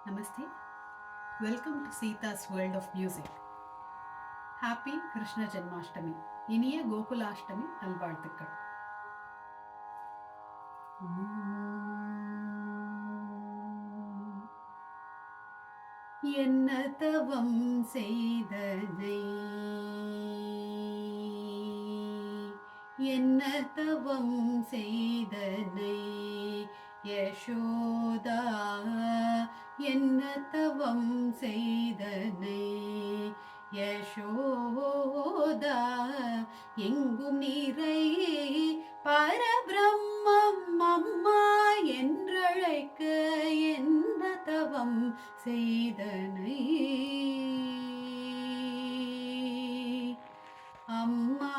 Namaste. Welcome to Sita's World of Music. Happy Krishna Janmashtami. இனிய கோகுலாஷ்டமி நல்வாழ்த்துக்கள். என்ன தவம் செய்தனை, என்ன தவம் செய்தனை யசோதா, என்ன தவம் செய்தனை யசோதா, எங்கும் நிறை பரபிரம்மம் அம்மா என்றழைக்க என்ன தவம் செய்தனை அம்மா.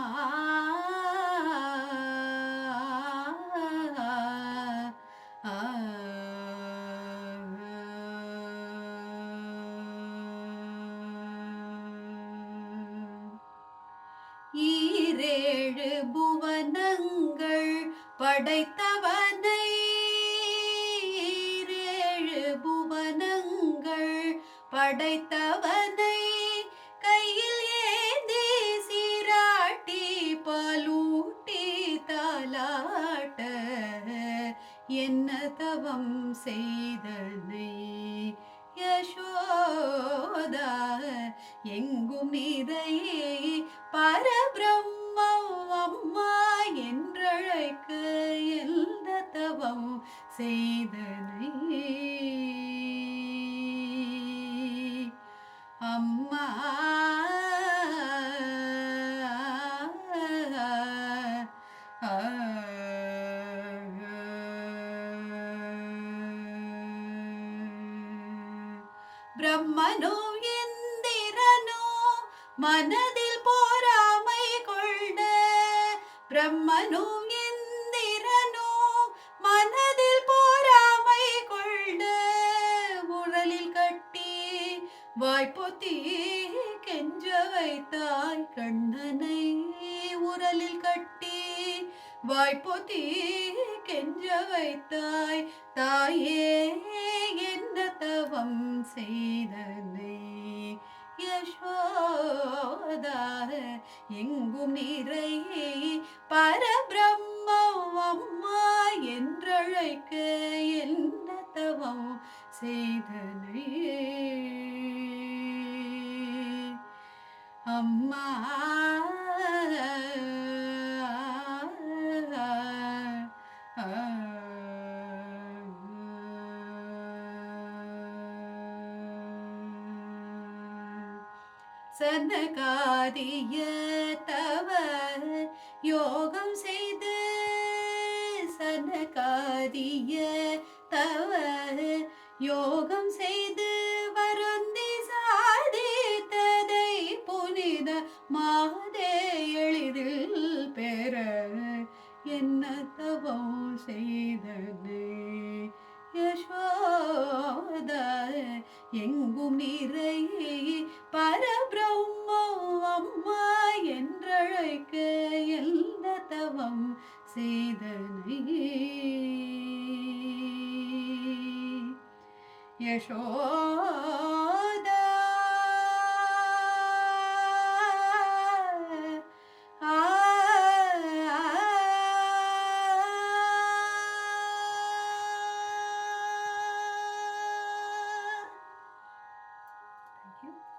ஈரேழு புவனங்கள் படைத்தவனை, ஈரேழு புவனங்கள் படைத்தவனை கையில் ஏந்தி சீராட்டி பாலூட்டி தாலாட்ட என்ன தவம் செய்தனை யசோதா, எங்கும் நிறையே பரபிரம்மம் அம்மா என்றழைக்க எந்த தவம் செய்தனை அம்மா. பிரம்மனோ இந்திரனோ மனதில் போராமை கொண்ட, பிரம்மனோ இந்திரனோ மனதில் போராமை கொண்ட, உரலில் கட்டி வாய்ப்பொத்தி கெஞ்ச வைத்தாய் கண்ணனை, உரலில் கட்டி வாய்ப்பொத்தி கெஞ்ச வைத்தாய் தாயே என்ன தவம் செய்தனை யசோதா, எங்கும் நிறையே பரபிரம்மம் அம்மா என்றழைக்க என்ன தவம் செய்தனை அம்மா. சனகாதிய தவ யோகம் செய்து, சனகாதிய தவ யோகம் செய்து வருந்தி சாதித்ததை புனித மாதே எளிதில் பெற என்ன தவம் செய்தனை யசோதா, எங்கும் நிறையே பரபிரம்மம் அம்மா என்றழைக்க எந்த தவம் செய்தனை யசோதா. Thank you.